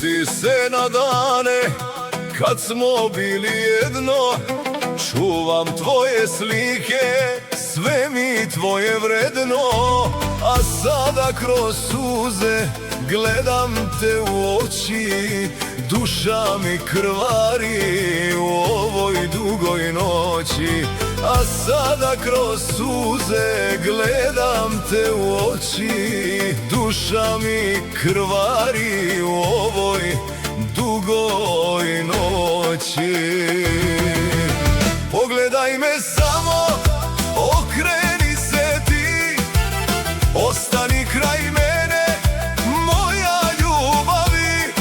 sjeti se na dane kad smo bili jedno. Čuvam tvoje slike, sve mi tvoje vredno. A sada kroz suze gledam te u oči, duša mi krvari u ovoj dugoj noći. A sada kroz suze gledam te u oči, duša mi krvari u ovoj dugoj noći. Pogledaj me samo, okreni se ti, ostani kraj mene, moja ljubavi.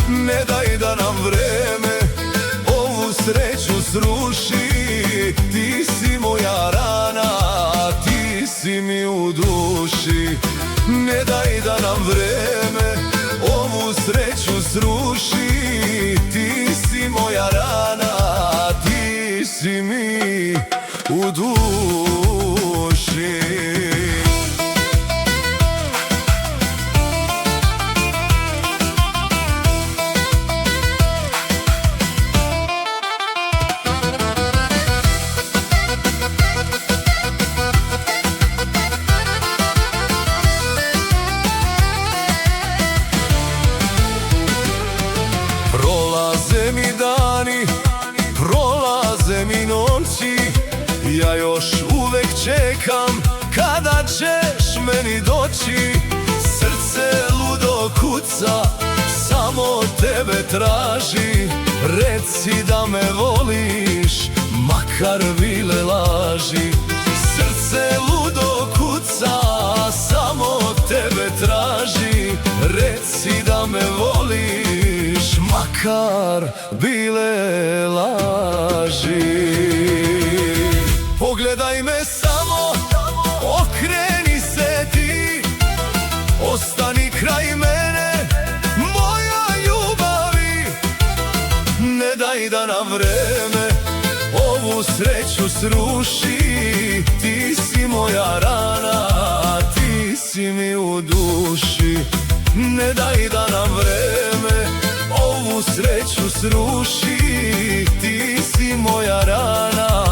Ne daj da nam vreme ovu sreću sruši, ti si moja rana, ti si mi u duši. Ne daj da nam vreme ovu sreću sruši, ti si moja rana, ti si mi u duši. Prolaze mi dani, prolaze mi noći, ja još uvek čekam kada ćeš meni doći. Srce ludo kuca, samo tebe traži, reci da me voliš, makar bile laži. Srce ludo kuca, samo tebe traži, reci da me voliš, makar bile laži. Pogledaj me samo, okreni se ti, ostani kraj mene, moja ljubavi. Ne daj da nam vreme ovu sreću sruši, ti si moja rana, ti si mi u duši. Ne daj da nam vreme ovu sreću sruši, ti si moja rana,